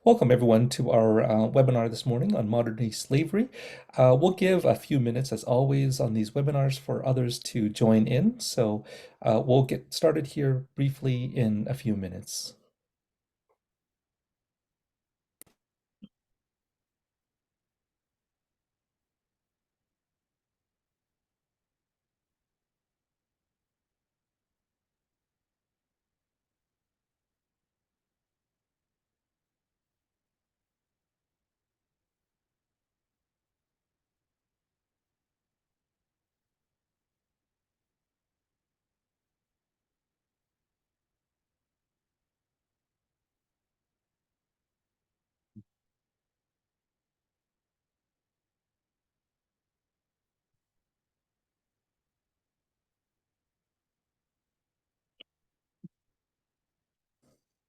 Welcome everyone to our webinar this morning on modern-day slavery. We'll give a few minutes, as always, on these webinars for others to join in. So we'll get started here briefly in a few minutes.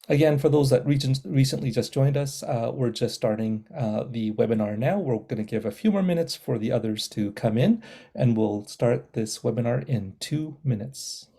Again, for those that recently just joined us, we're just starting the webinar now. We're going to give a few more minutes for the others to come in, and we'll start this webinar in 2 minutes.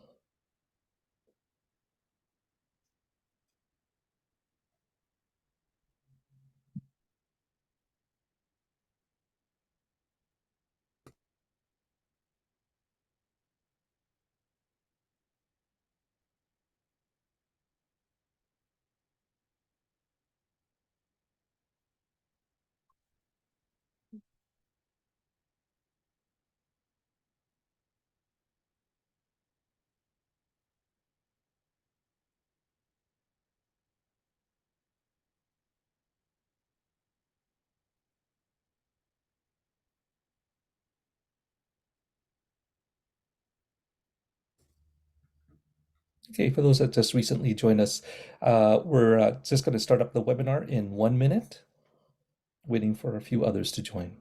Okay, for those that just recently joined us, we're just going to start up the webinar in 1 minute, waiting for a few others to join.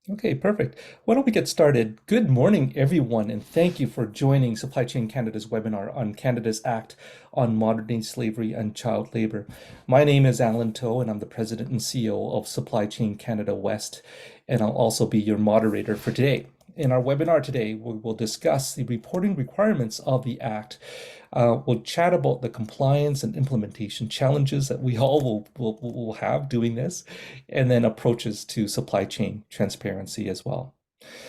Okay, perfect. Why don't we get started? Good morning, everyone, and thank you for joining Supply Chain Canada's webinar on Canada's Act on Modern-Day Slavery and Child Labor. My name is Alan Toe, and I'm the President and CEO of Supply Chain Canada West, and I'll also be your moderator for today. In our webinar today, we will discuss the reporting requirements of the Act. We'll chat about the compliance and implementation challenges that we all will have doing this, and then approaches to supply chain transparency as well.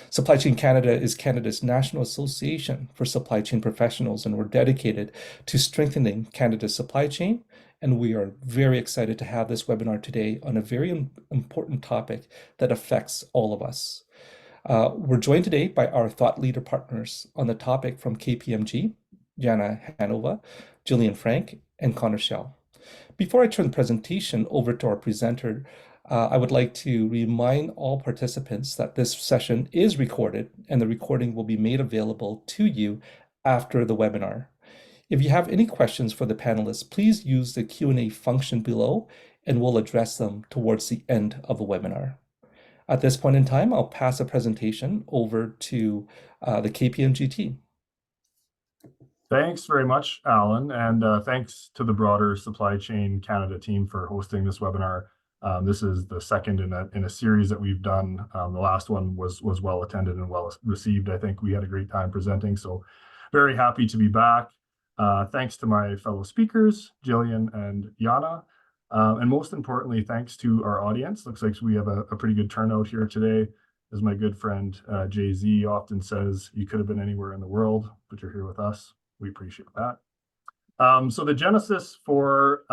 Supply Chain Canada is Canada's national association for supply chain professionals, and we're dedicated to strengthening Canada's supply chain. And we are very excited to have this webinar today on a very important topic that affects all of us. We're joined today by our thought leader partners on the topic from KPMG, Jana Hanova, Gillian Frank, and Connor Schell. Before I turn the presentation over to our presenter, I would like to remind all participants that this session is recorded and the recording will be made available to you after the webinar. If you have any questions for the panelists, please use the Q&A function below and we'll address them towards the end of the webinar. At this point in time, I'll pass the presentation over to the KPMG team. Thanks very much, Alan, and thanks to the broader Supply Chain Canada team for hosting this webinar. This is the second in a series that we've done. The last one was well attended and well received. I think we had a great time presenting, so very happy to be back. Thanks to my fellow speakers, Jillian and Jana, and most importantly, thanks to our audience. Looks like we have a pretty good turnout here today. As my good friend Jay-Z often says, you could have been anywhere in the world, but you're here with us. We appreciate that. So the genesis for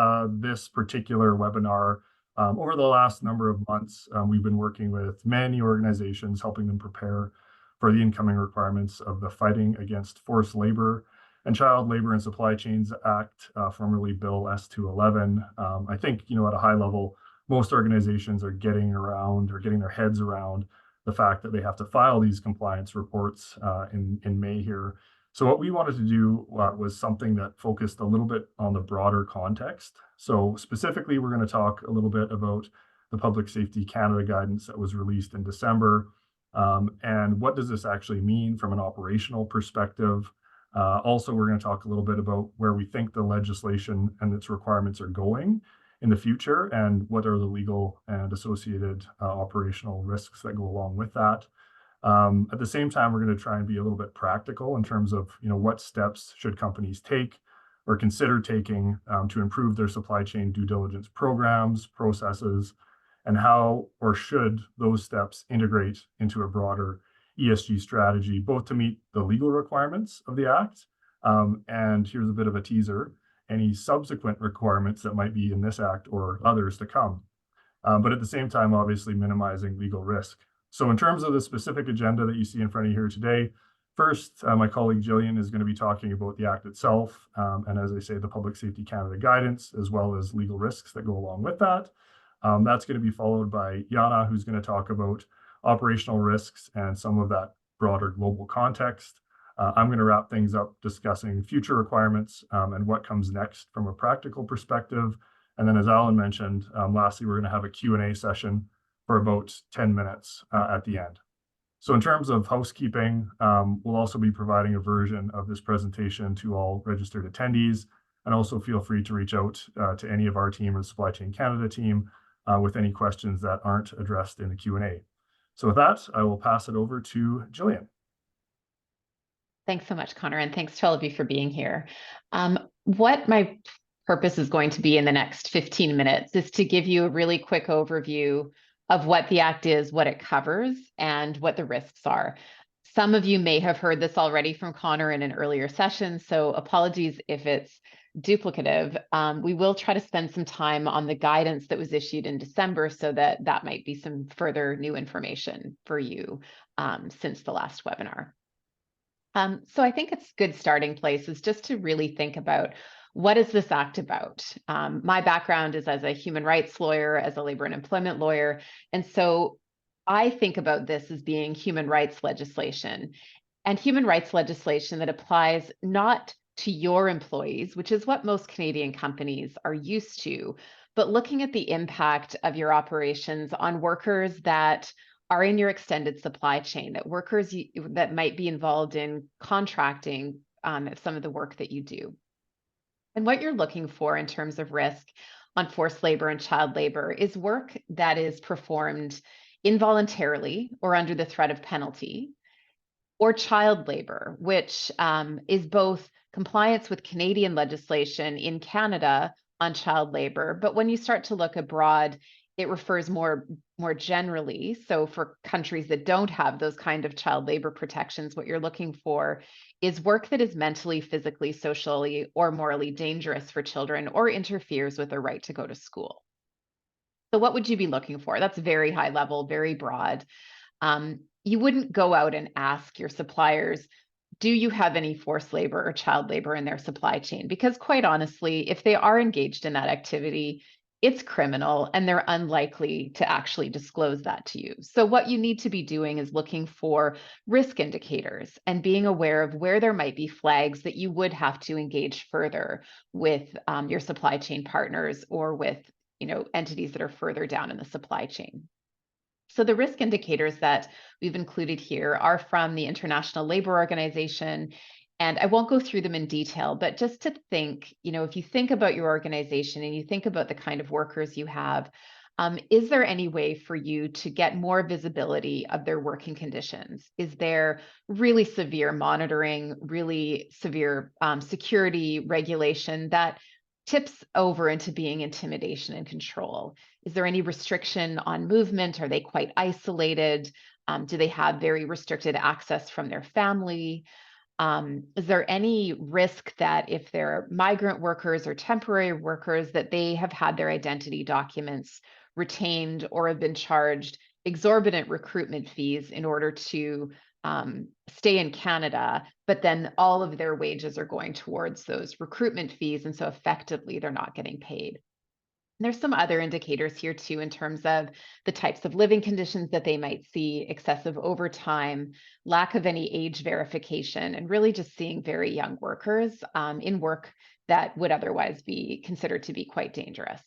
this particular webinar, over the last number of months, we've been working with many organizations, helping them prepare for the incoming requirements of the Fighting Against Forced Labor and Child Labor and Supply Chains Act, formerly Bill S-211. I think, at a high level, most organizations are getting their heads around the fact that they have to file these compliance reports in May here. So what we wanted to do was something that focused a little bit on the broader context. So specifically, we're going to talk a little bit about the Public Safety Canada guidance that was released in December. And what does this actually mean from an operational perspective? Also, we're going to talk a little bit about where we think the legislation and its requirements are going in the future and what are the legal and associated operational risks that go along with that. At the same time, we're going to try and be a little bit practical in terms of, what steps should companies take or consider taking to improve their supply chain due diligence programs, processes, and how or should those steps integrate into a broader ESG strategy, both to meet the legal requirements of the Act, and here's a bit of a teaser, any subsequent requirements that might be in this Act or others to come. But at the same time, obviously minimizing legal risk. So in terms of the specific agenda that you see in front of you here today, first, my colleague Jillian is going to be talking about the Act itself, and as I say, the Public Safety Canada guidance, as well as legal risks that go along with that. That's going to be followed by Jana, who's going to talk about operational risks and some of that broader global context. I'm going to wrap things up discussing future requirements and what comes next from a practical perspective. And then, as Alan mentioned, lastly, we're going to have a Q&A session for about 10 minutes at the end. So in terms of housekeeping, we'll also be providing a version of this presentation to all registered attendees. And also feel free to reach out to any of our team or the Supply Chain Canada team with any questions that aren't addressed in the Q&A. So with that, I will pass it over to Jillian. Thanks so much, Connor, and thanks to all of you for being here. What my purpose is going to be in the next 15 minutes is to give you a really quick overview of what the Act is, what it covers, and what the risks are. Some of you may have heard this already from Connor in an earlier session, so apologies if it's duplicative. We will try to spend some time on the guidance that was issued in December, so that might be some further new information for you since the last webinar. So I think it's a good starting place is just to really think about what is this Act about? My background is as a human rights lawyer, as a labor and employment lawyer. And so I think about this as being human rights legislation, and human rights legislation that applies not to your employees, which is what most Canadian companies are used to, but looking at the impact of your operations on workers that are in your extended supply chain, that workers that might be involved in contracting some of the work that you do. And what you're looking for in terms of risk on forced labor and child labor is work that is performed involuntarily or under the threat of penalty, or child labor, which is both compliance with Canadian legislation in Canada on child labor, but when you start to look abroad, it refers more generally. So for countries that don't have those kind of child labor protections, what you're looking for is work that is mentally, physically, socially, or morally dangerous for children or interferes with their right to go to school. So what would you be looking for? That's very high level, very broad. You wouldn't go out and ask your suppliers, do you have any forced labor or child labor in their supply chain? Because quite honestly, if they are engaged in that activity, it's criminal and they're unlikely to actually disclose that to you. So what you need to be doing is looking for risk indicators and being aware of where there might be flags that you would have to engage further with your supply chain partners or with entities that are further down in the supply chain. So the risk indicators that we've included here are from the International Labor Organization, and I won't go through them in detail, but just to think, if you think about your organization and you think about the kind of workers you have, is there any way for you to get more visibility of their working conditions? Is there really severe monitoring, really severe security regulation that tips over into being intimidation and control? Is there any restriction on movement? Are they quite isolated? Do they have very restricted access from their family? Is there any risk that if they're migrant workers or temporary workers, that they have had their identity documents retained or have been charged exorbitant recruitment fees in order to stay in Canada, but then all of their wages are going towards those recruitment fees, and so effectively they're not getting paid? There's some other indicators here too, in terms of the types of living conditions that they might see, excessive overtime, lack of any age verification, and really just seeing very young workers in work that would otherwise be considered to be quite dangerous.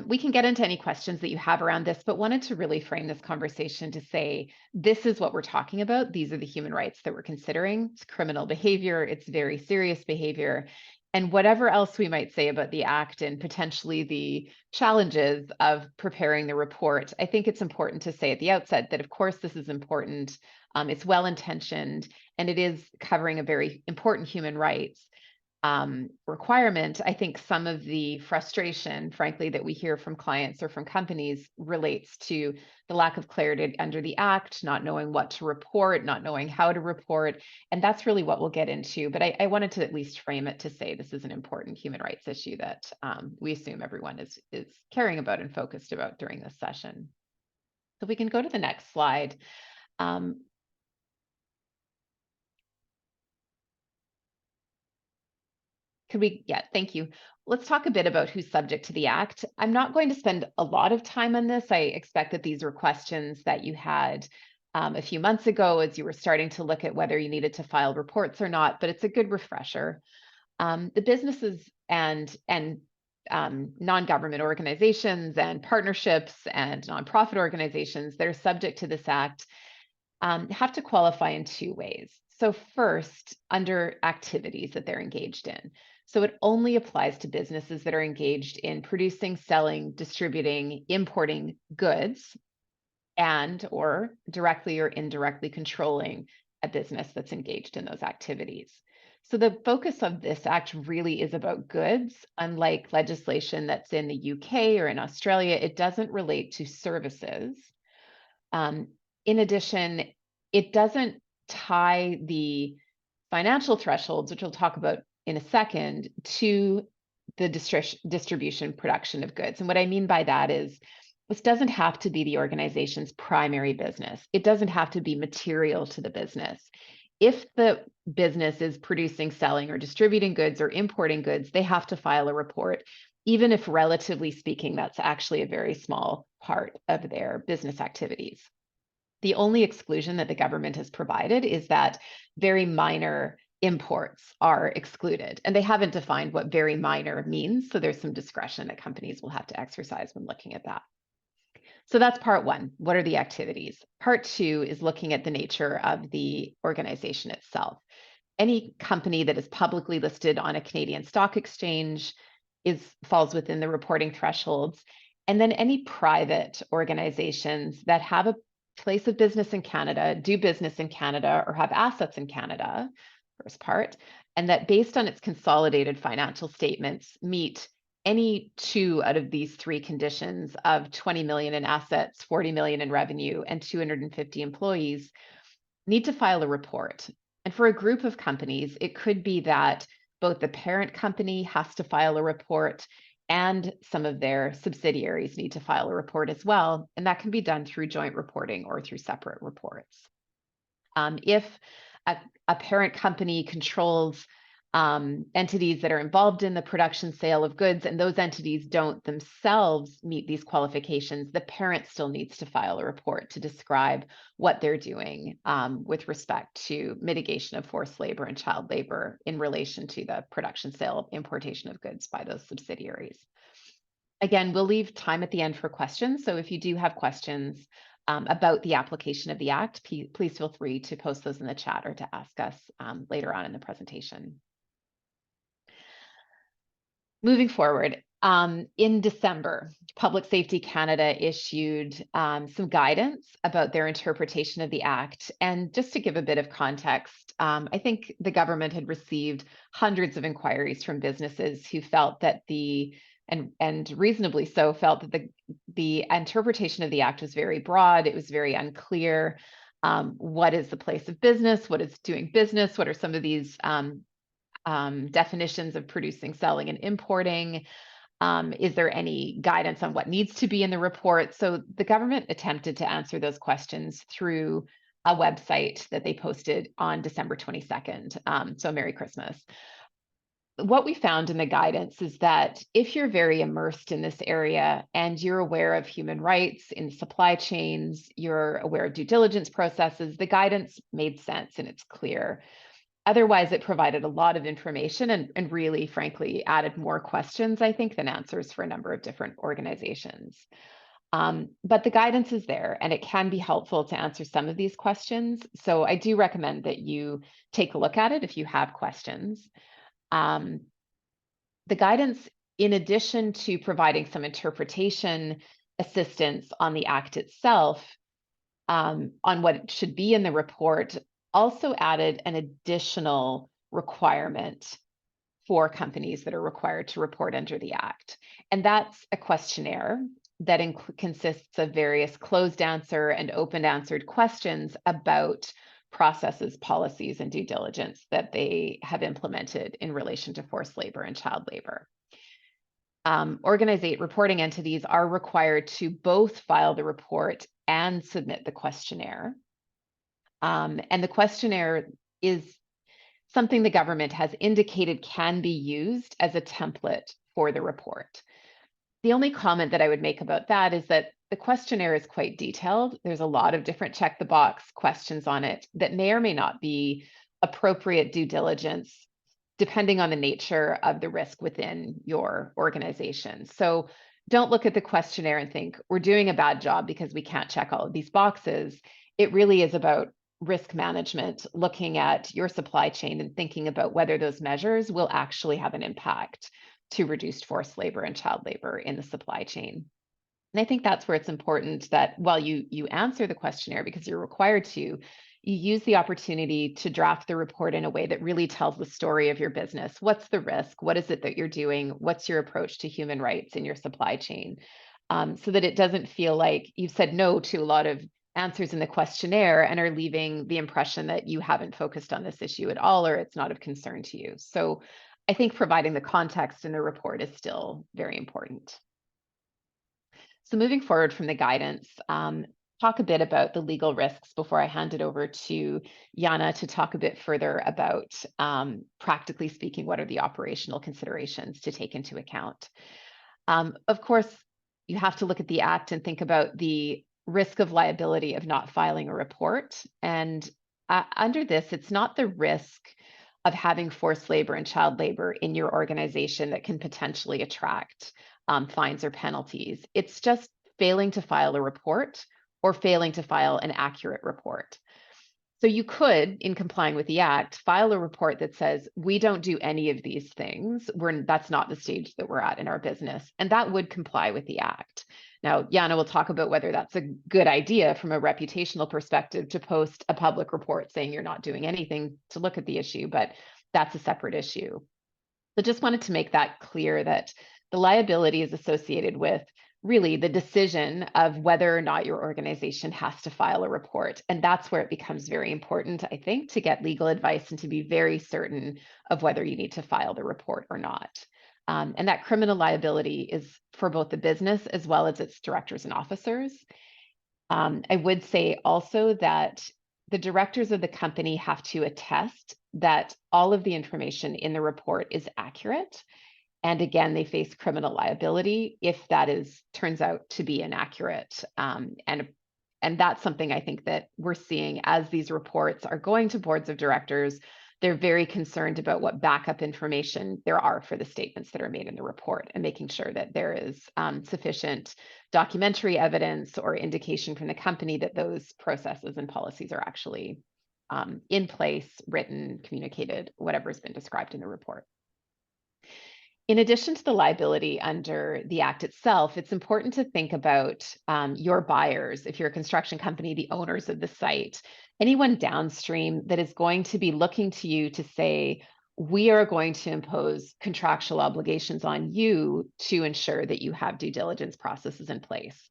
We can get into any questions that you have around this, but wanted to really frame this conversation to say, this is what we're talking about. These are the human rights that we're considering. It's criminal behavior. It's very serious behavior. And whatever else we might say about the act and potentially the challenges of preparing the report, I think it's important to say at the outset that, of course, this is important. It's well-intentioned, and it is covering a very important human rights requirement. I think some of the frustration, frankly, that we hear from clients or from companies relates to the lack of clarity under the act, not knowing what to report, not knowing how to report. And that's really what we'll get into. But I wanted to at least frame it to say this is an important human rights issue that we assume everyone is caring about and focused about during this session. So we can go to the next slide. Thank you. Let's talk a bit about who's subject to the act. I'm not going to spend a lot of time on this. I expect that these were questions that you had a few months ago as you were starting to look at whether you needed to file reports or not, but it's a good refresher. The businesses and non-government organizations and partnerships and nonprofit organizations that are subject to this act have to qualify in two ways. So first, under activities that they're engaged in. So it only applies to businesses that are engaged in producing, selling, distributing, importing goods, and or directly or indirectly controlling a business that's engaged in those activities. So the focus of this act really is about goods. Unlike legislation that's in the UK or in Australia, it doesn't relate to services. In addition, it doesn't tie the financial thresholds, which we'll talk about in a second, to the distribution production of goods. And what I mean by that is this doesn't have to be the organization's primary business. It doesn't have to be material to the business. If the business is producing, selling, or distributing goods or importing goods, they have to file a report, even if relatively speaking, that's actually a very small part of their business activities. The only exclusion that the government has provided is that very minor imports are excluded, and they haven't defined what very minor means. So there's some discretion that companies will have to exercise when looking at that. So that's part one. What are the activities? Part two is looking at the nature of the organization itself. Any company that is publicly listed on a Canadian stock exchange falls within the reporting thresholds. And then any private organizations that have a place of business in Canada, do business in Canada, or have assets in Canada, first part, and that based on its consolidated financial statements meet any two out of these three conditions of 20 million in assets, 40 million in revenue, and 250 employees, need to file a report. And for a group of companies, it could be that both the parent company has to file a report and some of their subsidiaries need to file a report as well. And that can be done through joint reporting or through separate reports. If a parent company controls entities that are involved in the production sale of goods, and those entities don't themselves meet these qualifications, the parent still needs to file a report to describe what they're doing with respect to mitigation of forced labor and child labor in relation to the production, sale, importation of goods by those subsidiaries. Again, we'll leave time at the end for questions. So if you do have questions about the application of the Act, please feel free to post those in the chat or to ask us later on in the presentation. Moving forward, in December, Public Safety Canada issued some guidance about their interpretation of the Act. And just to give a bit of context, I think the government had received hundreds of inquiries from businesses who felt that and reasonably so, felt that the interpretation of the Act was very broad. It was very unclear. What is the place of business? What is doing business? What are some of these definitions of producing, selling, and importing? Is there any guidance on what needs to be in the report? So the government attempted to answer those questions through a website that they posted on December 22nd. So Merry Christmas. What we found in the guidance is that if you're very immersed in this area and you're aware of human rights in supply chains, you're aware of due diligence processes, the guidance made sense and it's clear. Otherwise, it provided a lot of information and really, frankly, added more questions, I think, than answers for a number of different organizations. But the guidance is there, and it can be helpful to answer some of these questions. So I do recommend that you take a look at it if you have questions. The guidance, in addition to providing some interpretation assistance on the Act itself, on what should be in the report, also added an additional requirement for companies that are required to report under the Act. And that's a questionnaire that consists of various closed answer and open answered questions about processes, policies, and due diligence that they have implemented in relation to forced labor and child labor. Reporting entities are required to both file the report and submit the questionnaire. And the questionnaire is something the government has indicated can be used as a template for the report. The only comment that I would make about that is that the questionnaire is quite detailed. There's a lot of different check the box questions on it that may or may not be appropriate due diligence depending on the nature of the risk within your organization. So don't look at the questionnaire and think we're doing a bad job because we can't check all of these boxes. It really is about risk management, looking at your supply chain and thinking about whether those measures will actually have an impact to reduced forced labor and child labor in the supply chain. And I think that's where it's important that while you answer the questionnaire because you're required to, you use the opportunity to draft the report in a way that really tells the story of your business. What's the risk? What is it that you're doing? What's your approach to human rights in your supply chain? So that it doesn't feel like you've said no to a lot of answers in the questionnaire and are leaving the impression that you haven't focused on this issue at all or it's not of concern to you. So I think providing the context in the report is still very important. So moving forward from the guidance, talk a bit about the legal risks before I hand it over to Jana to talk a bit further about, practically speaking, what are the operational considerations to take into account. Of course, you have to look at the Act and think about the risk of liability of not filing a report. And under this, it's not the risk of having forced labor and child labor in your organization that can potentially attract fines or penalties. It's just failing to file a report or failing to file an accurate report. So you could, in complying with the Act, file a report that says, we don't do any of these things. That's not the stage that we're at in our business. And that would comply with the Act. Now, Jana will talk about whether that's a good idea from a reputational perspective to post a public report saying you're not doing anything to look at the issue, but that's a separate issue. So just wanted to make that clear that the liability is associated with really the decision of whether or not your organization has to file a report. And that's where it becomes very important, I think, to get legal advice and to be very certain of whether you need to file the report or not. And that criminal liability is for both the business as well as its directors and officers. I would say also that the directors of the company have to attest that all of the information in the report is accurate. And again, they face criminal liability if that turns out to be inaccurate. And that's something I think that we're seeing as these reports are going to boards of directors. They're very concerned about what backup information there are for the statements that are made in the report and making sure that there is sufficient documentary evidence or indication from the company that those processes and policies are actually in place, written, communicated, whatever has been described in the report. In addition to the liability under the Act itself, it's important to think about your buyers. If you're a construction company, the owners of the site, anyone downstream that is going to be looking to you to say, we are going to impose contractual obligations on you to ensure that you have due diligence processes in place.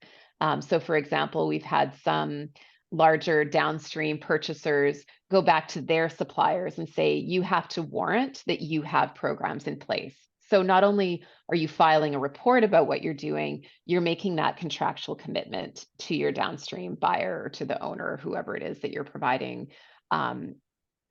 So for example, we've had some larger downstream purchasers go back to their suppliers and say, you have to warrant that you have programs in place. So not only are you filing a report about what you're doing, you're making that contractual commitment to your downstream buyer or to the owner, whoever it is that you're providing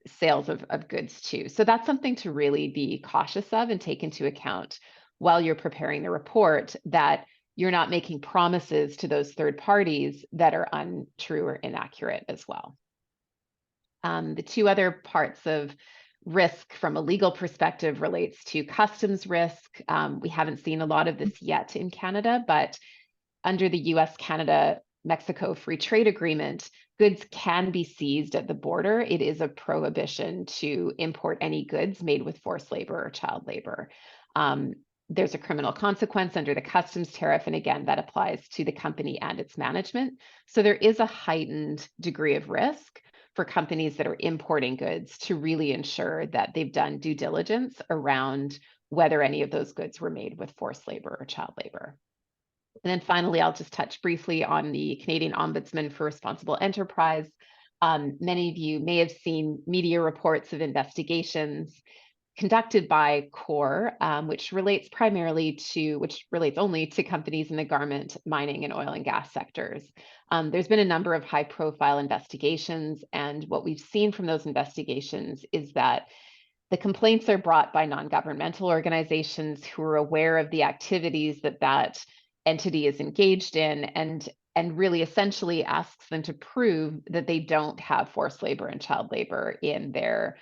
sales of goods to. So that's something to really be cautious of and take into account while you're preparing the report, that you're not making promises to those third parties that are untrue or inaccurate as well. The two other parts of risk from a legal perspective relates to customs risk. We haven't seen a lot of this yet in Canada, but under the US-Canada-Mexico Free Trade Agreement, goods can be seized at the border. It is a prohibition to import any goods made with forced labor or child labor. There's a criminal consequence under the customs tariff, and again, that applies to the company and its management. So there is a heightened degree of risk for companies that are importing goods to really ensure that they've done due diligence around whether any of those goods were made with forced labor or child labor. And then finally, I'll just touch briefly on the Canadian Ombudsman for Responsible Enterprise. Many of you may have seen media reports of investigations conducted by CORE, which relates only to companies in the garment, mining, and oil and gas sectors. There's been a number of high-profile investigations, and what we've seen from those investigations is that the complaints are brought by non-governmental organizations who are aware of the activities that that entity is engaged in, and really essentially asks them to prove that they don't have forced labor and child labor in their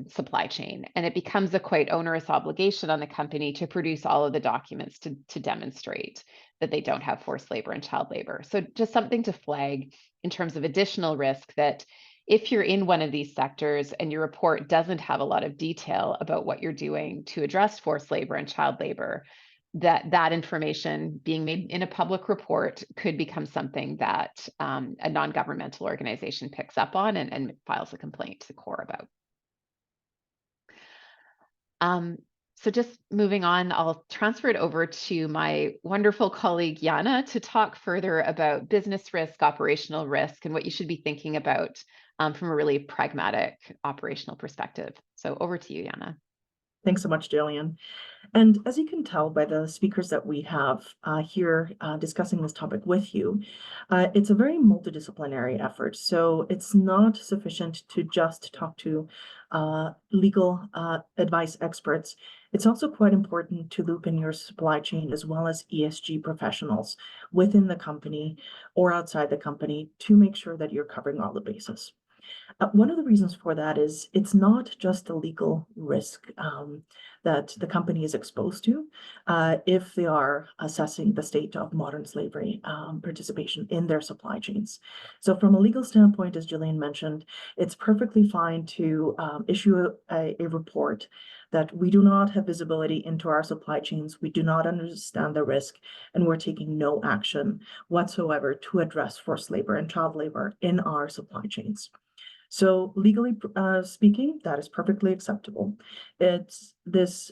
supply chain. And it becomes a quite onerous obligation on the company to produce all of the documents to demonstrate that they don't have forced labor and child labor. So just something to flag in terms of additional risk, that if you're in one of these sectors and your report doesn't have a lot of detail about what you're doing to address forced labor and child labor, that information being made in a public report could become something that a non-governmental organization picks up on and files a complaint to CORE about. So just moving on, I'll transfer it over to my wonderful colleague, Jana, to talk further about business risk, operational risk, and what you should be thinking about from a really pragmatic operational perspective. So over to you, Jana. Thanks so much, Jillian. And as you can tell by the speakers that we have here discussing this topic with you, it's a very multidisciplinary effort. So it's not sufficient to just talk to legal advice experts. It's also quite important to loop in your supply chain as well as ESG professionals within the company or outside the company to make sure that you're covering all the bases. One of the reasons for that is it's not just the legal risk that the company is exposed to if they are assessing the state of modern slavery participation in their supply chains. So from a legal standpoint, as Jillian mentioned, it's perfectly fine to issue a report that we do not have visibility into our supply chains, we do not understand the risk, and we're taking no action whatsoever to address forced labor and child labor in our supply chains. So legally speaking, that is perfectly acceptable. It's this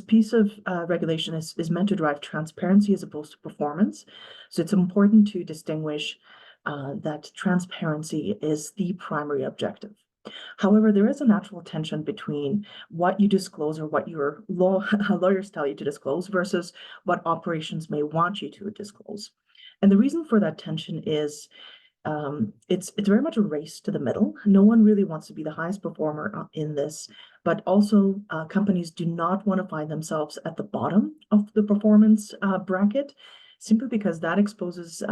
piece of regulation is meant to drive transparency as opposed to performance. So it's important to distinguish that transparency is the primary objective. However, there is a natural tension between what you disclose or what your lawyers tell you to disclose versus what operations may want you to disclose. And the reason for that tension is it's very much a race to the middle. No one really wants to be the highest performer in this, but also companies do not want to find themselves at the bottom of the performance bracket, simply because that exposes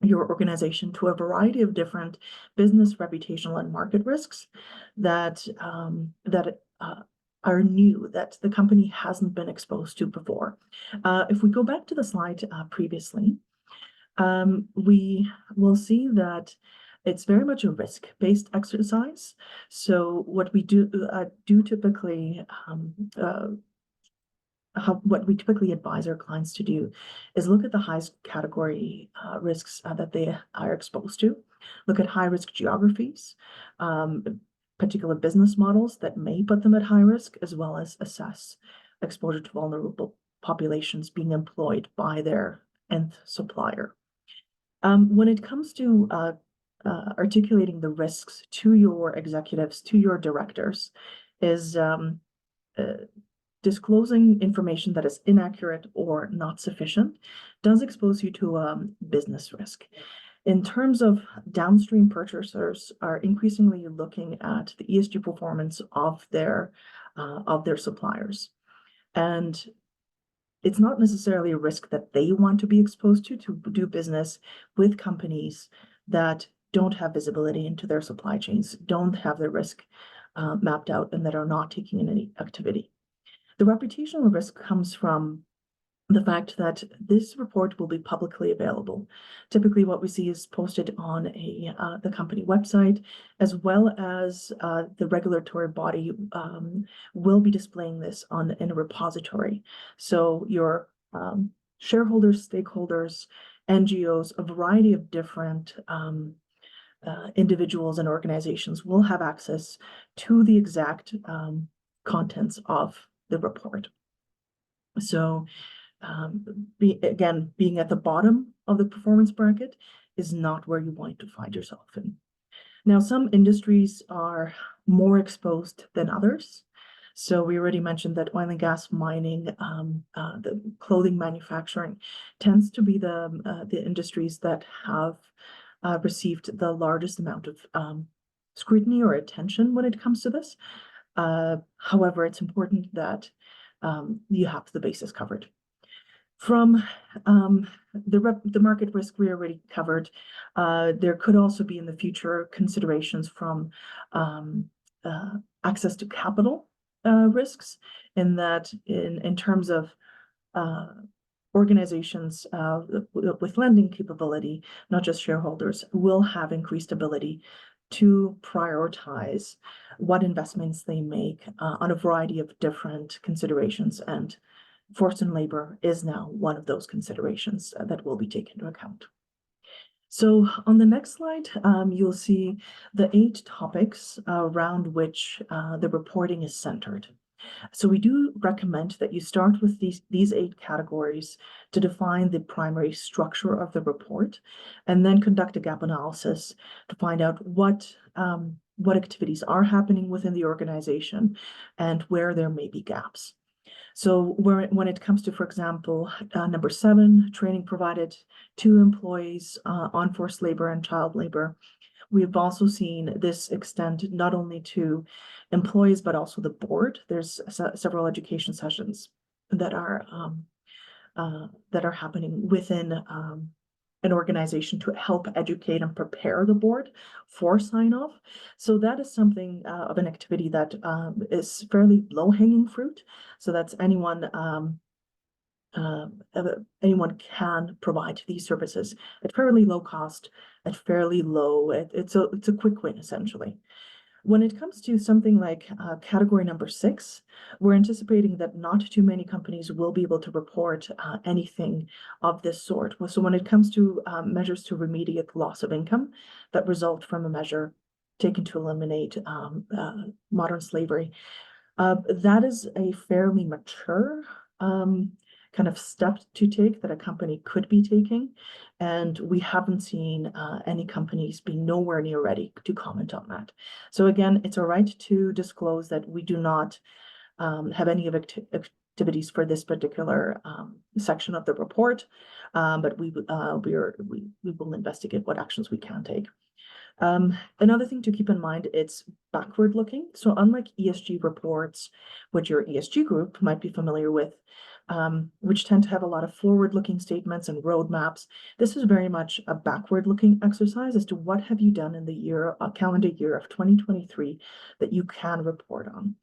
your organization to a variety of different business, reputational, and market risks that are new, that the company hasn't been exposed to before. If we go back to the slide previously, we will see that it's very much a risk-based exercise. So what we typically what we typically advise our clients to do is look at the highest category risks that they are exposed to, look at high-risk geographies, particular business models that may put them at high risk, as well as assess exposure to vulnerable populations being employed by their nth supplier. When it comes to articulating the risks to your executives, to your directors, is disclosing information that is inaccurate or not sufficient does expose you to business risk. In terms of downstream purchasers are increasingly looking at the ESG performance of their suppliers. And it's not necessarily a risk that they want to be exposed to do business with companies that don't have visibility into their supply chains, don't have the risk mapped out and that are not taking in any activity. The reputational risk comes from the fact that this report will be publicly available. Typically, what we see is posted on the company website, as well as the regulatory body will be displaying this in a repository. So your shareholders, stakeholders, NGOs, a variety of different individuals and organizations will have access to the exact contents of the report. So being at the bottom of the performance bracket is not where you want to find yourself in. Now, some industries are more exposed than others. So we already mentioned that oil and gas mining, the clothing manufacturing tends to be the industries that have received the largest amount of scrutiny or attention when it comes to this. However, it's important that you have the bases covered. From the market risk we already covered, there could also be in the future considerations from access to capital risks, in that in terms of organizations with lending capability, not just shareholders, will have increased ability to prioritize what investments they make on a variety of different considerations, and force and labor is now one of those considerations that will be taken into account. So on the next slide, you'll see the 8 topics around which the reporting is centered. So we do recommend that you start with these 8 categories to define the primary structure of the report, and then conduct a gap analysis to find out what activities are happening within the organization and where there may be gaps. So when it comes to, for example, number 7, training provided to employees on forced labor and child labor, we've also seen this extend not only to employees, but also the board. There's several education sessions that are happening within an organization to help educate and prepare the board for sign-off. So that is something of an activity that is fairly low-hanging fruit. So that's anyone can provide these services at fairly low cost, at fairly low. It's a quick win essentially. When it comes to something like category number 6, we're anticipating that not too many companies will be able to report anything of this sort. So when it comes to measures to remediate loss of income that result from a measure taken to eliminate modern slavery, that is a fairly mature kind of step to take that a company could be taking. And we haven't seen any companies being nowhere near ready to comment on that. So again, it's all right to disclose that we do not have any activities for this particular section of the report, but we will investigate what actions we can take. Another thing to keep in mind, it's backward looking. So unlike ESG reports, which your ESG group might be familiar with, which tend to have a lot of forward-looking statements and roadmaps, this is very much a backward-looking exercise as to what have you done in the calendar year of 2023 that you can report on.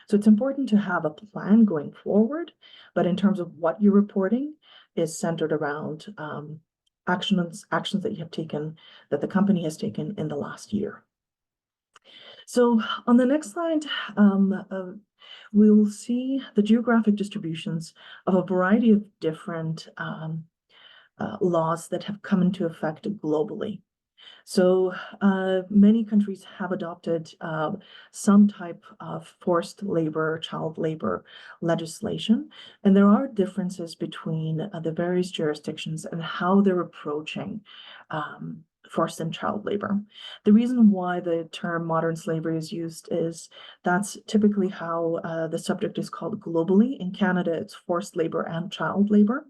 So it's important to have a plan going forward, but in terms of what you're reporting is centered around actions that you have taken, that the company has taken in the last year. So on the next slide, we'll see the geographic distributions of a variety of different laws that have come into effect globally. So many countries have adopted some type of forced labor, child labor legislation, and there are differences between the various jurisdictions and how they're approaching forced and child labor. The reason why the term modern slavery is used is that's typically how the subject is called globally. In Canada, it's forced labor and child labor.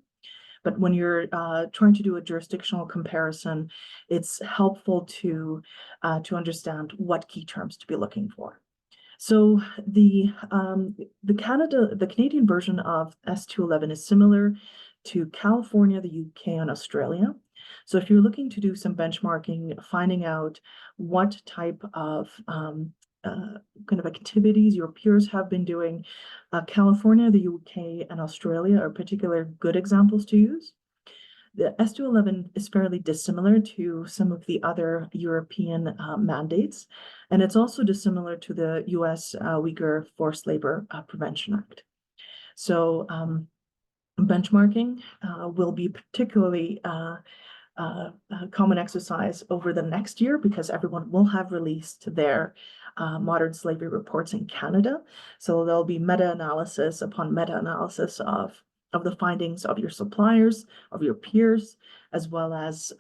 But when you're trying to do a jurisdictional comparison, it's helpful to understand what key terms to be looking for. So the Canadian version of S-211 is similar to California, the UK, and Australia. So if you're looking to do some benchmarking, finding out what type of kind of activities your peers have been doing. California, the UK, and Australia are particular good examples to use. The S-211 is fairly dissimilar to some of the other European mandates, and it's also dissimilar to the US Uyghur Forced Labor Prevention Act. So benchmarking will be particularly common exercise over the next year because everyone will have released their modern slavery reports in Canada. So there'll be meta-analysis upon meta-analysis of the findings of your suppliers, of your peers, as well as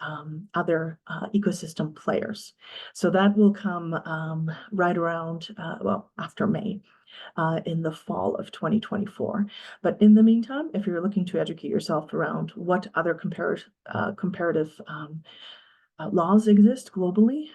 other ecosystem players. So that will come right around, well, after May. In the fall of 2024. But in the meantime, if you're looking to educate yourself around what other comparative laws exist globally,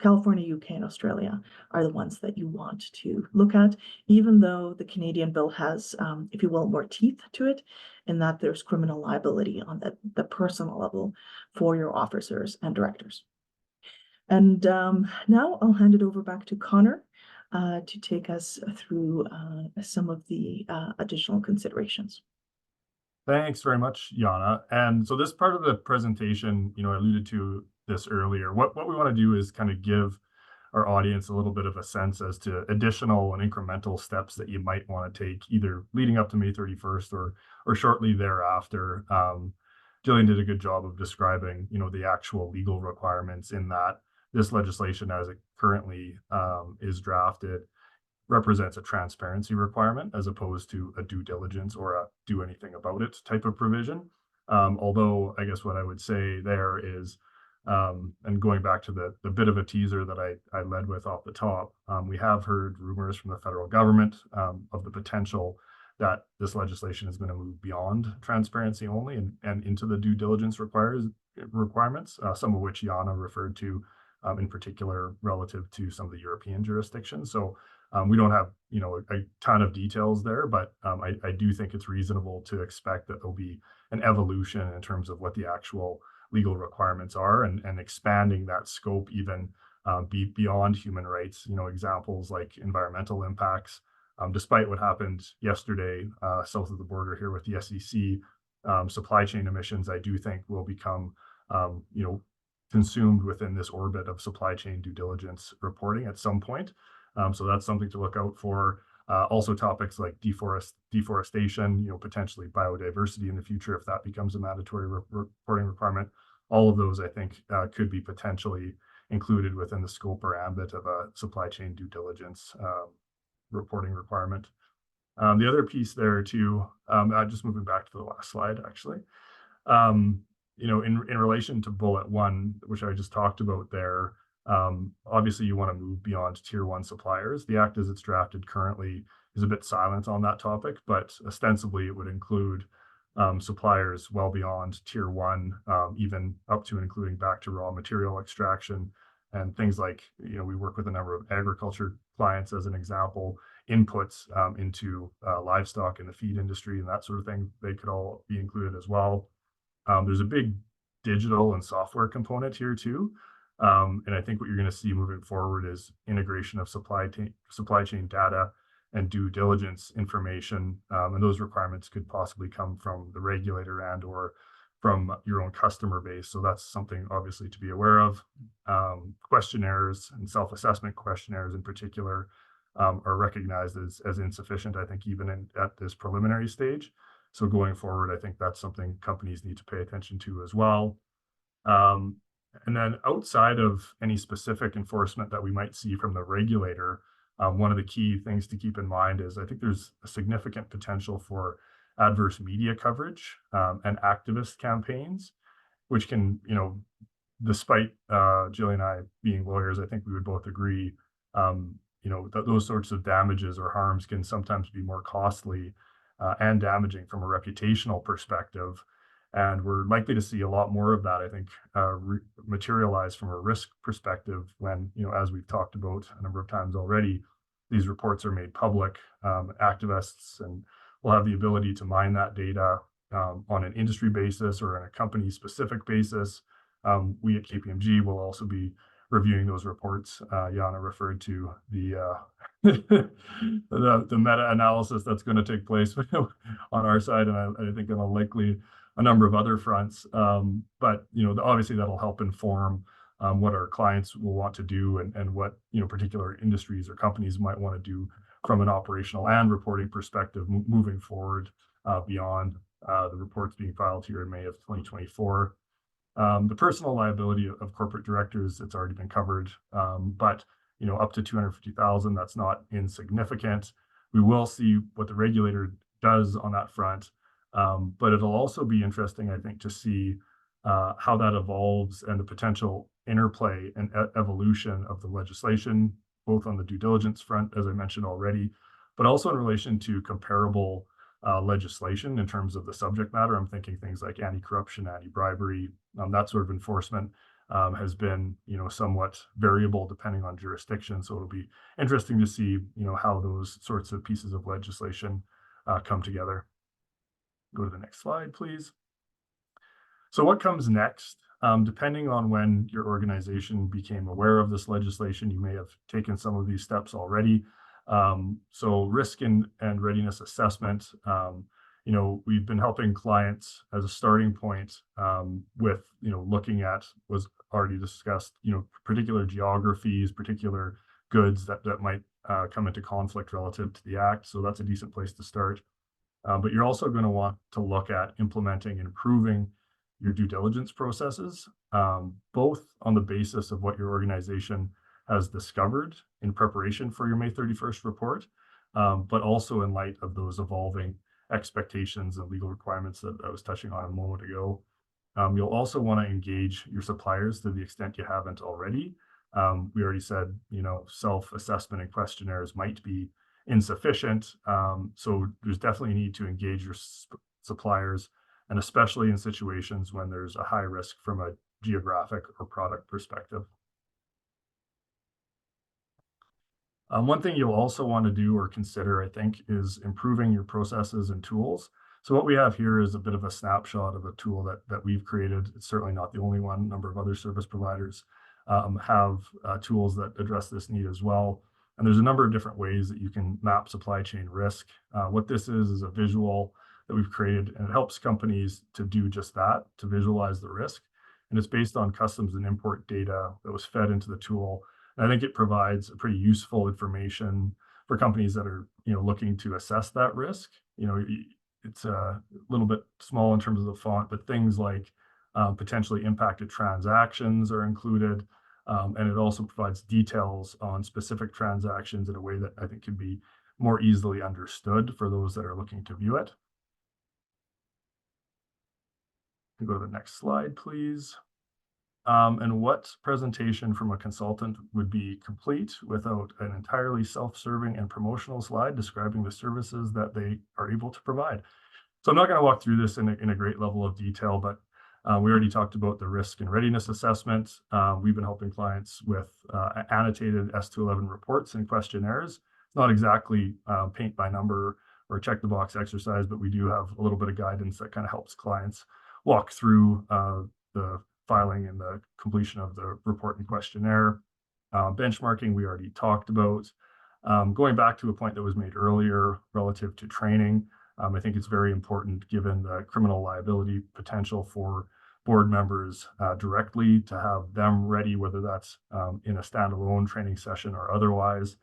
California, UK, and Australia are the ones that you want to look at, even though the Canadian bill has, if you will, more teeth to it, in that there's criminal liability on the personal level for your officers and directors. And now I'll hand it over back to Connor to take us through some of the additional considerations. Thanks very much, Yana. And so this part of the presentation, I alluded to this earlier. What we want to do is kind of give our audience a little bit of a sense as to additional and incremental steps that you might want to take either leading up to May 31st or shortly thereafter. Jillian did a good job of describing, the actual legal requirements in that this legislation as it currently is drafted represents a transparency requirement as opposed to a due diligence or a do anything about it type of provision. Although I guess what I would say there is, and going back to the bit of a teaser that I led with off the top, we have heard rumors from the federal government of the potential that this legislation is going to move beyond transparency only and into the due diligence requirements, some of which Yana referred to in particular relative to some of the European jurisdictions. So we don't have, a ton of details there, but I do think it's reasonable to expect that there'll be an evolution in terms of what the actual legal requirements are and expanding that scope even beyond human rights, examples like environmental impacts. Despite what happened yesterday south of the border here with the SEC, supply chain emissions, I do think will become, consumed within this orbit of supply chain due diligence reporting at some point. So that's something to look out for. Also topics like deforestation, potentially biodiversity in the future, if that becomes a mandatory reporting requirement. All of those, I think, could be potentially included within the scope or ambit of a supply chain due diligence reporting requirement. The other piece there too, just moving back to the last slide, actually, in relation to bullet one, which I just talked about there, obviously you want to move beyond tier one suppliers. The act as it's drafted currently is a bit silent on that topic, but ostensibly it would include suppliers well beyond tier one, even up to and including back to raw material extraction and things like, we work with a number of agriculture clients as an example, inputs into livestock in the feed industry and that sort of thing. They could all be included as well. There's a big digital and software component here too. And I think what you're going to see moving forward is integration of supply chain data and due diligence information. And those requirements could possibly come from the regulator and or from your own customer base. So that's something obviously to be aware of. Questionnaires and self-assessment questionnaires in particular are recognized as insufficient, I think, even at this preliminary stage. So going forward, I think that's something companies need to pay attention to as well. And then outside of any specific enforcement that we might see from the regulator, one of the key things to keep in mind is I think there's a significant potential for adverse media coverage and activist campaigns, which can, despite Jillian and I being lawyers, I think we would both agree, those sorts of damages or harms can sometimes be more costly and damaging from a reputational perspective. And we're likely to see a lot more of that, I think, materialize from a risk perspective when, as we've talked about a number of times already, these reports are made public. Activists and will have the ability to mine that data on an industry basis or on a company specific basis. We at KPMG will also be reviewing those reports. Jana referred to the the meta-analysis that's going to take place on our side, and I think on a number of other fronts. But obviously that'll help inform what our clients will want to do, and what particular industries or companies might want to do from an operational and reporting perspective moving forward beyond the reports being filed here in May of 2024. The personal liability of corporate directors, it's already been covered, but up to 250,000, that's not insignificant. We will see what the regulator does on that front, but it'll also be interesting, I think, to see how that evolves and the potential interplay and evolution of the legislation, both on the due diligence front, as I mentioned already, but also in relation to comparable legislation in terms of the subject matter. I'm thinking things like anti-corruption, anti-bribery, that sort of enforcement has been, somewhat variable depending on jurisdiction. So it'll be interesting to see, how those sorts of pieces of legislation come together. Go to the next slide, please. So what comes next? Depending on when your organization became aware of this legislation, you may have taken some of these steps already. So risk and readiness assessment, we've been helping clients as a starting point with, looking at, was already discussed, particular geographies, particular goods that might come into conflict relative to the act. So that's a decent place to start. But you're also going to want to look at implementing and improving your due diligence processes, both on the basis of what your organization has discovered in preparation for your May 31st report, but also in light of those evolving expectations and legal requirements that I was touching on a moment ago. You'll also want to engage your suppliers to the extent you haven't already. We already said, self-assessment and questionnaires might be insufficient. So there's definitely a need to engage your suppliers, and especially in situations when there's a high risk from a geographic or product perspective. One thing you'll also want to do or consider, I think, is improving your processes and tools. So what we have here is a bit of a snapshot of a tool that we've created. It's certainly not the only one. A number of other service providers have tools that address this need as well. And there's a number of different ways that you can map supply chain risk. What this is a visual that we've created, and it helps companies to do just that, to visualize the risk. And it's based on customs and import data that was fed into the tool. And I think it provides a pretty useful information for companies that are, looking to assess that risk. It's a little bit small in terms of the font, but things like potentially impacted transactions are included. And it also provides details on specific transactions in a way that I think can be more easily understood for those that are looking to view it. Go to the next slide, please. And what presentation from a consultant would be complete without an entirely self-serving and promotional slide describing the services that they are able to provide? So I'm not going to walk through this in a great level of detail, but we already talked about the risk and readiness assessment. We've been helping clients with annotated S-211 reports and questionnaires. It's not exactly paint by number or check the box exercise, but we do have a little bit of guidance that kind of helps clients walk through the filing and the completion of the report and questionnaire. Benchmarking, we already talked about. Going back to a point that was made earlier relative to training, I think it's very important, given the criminal liability potential for board members directly, to have them ready, whether that's in a standalone training session or otherwise.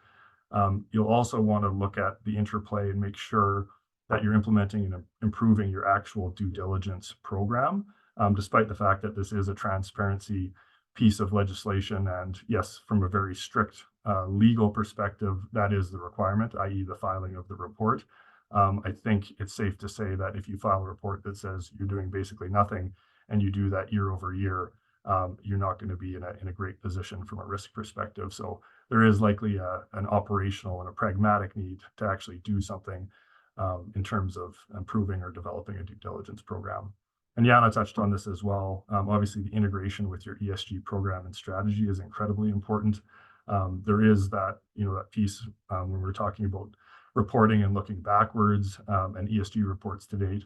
You'll also want to look at the interplay and make sure that you're implementing and improving your actual due diligence program, despite the fact that this is a transparency piece of legislation. And yes, from a very strict legal perspective, that is the requirement, i.e. the filing of the report. I think it's safe to say that if you file a report that says you're doing basically nothing and you do that year over year, you're not going to be in a great position from a risk perspective. So there is likely an operational and a pragmatic need to actually do something in terms of improving or developing a due diligence program. And Jana touched on this as well. Obviously, the integration with your ESG program and strategy is incredibly important. There is that, that piece when we're talking about reporting and looking backwards and ESG reports to date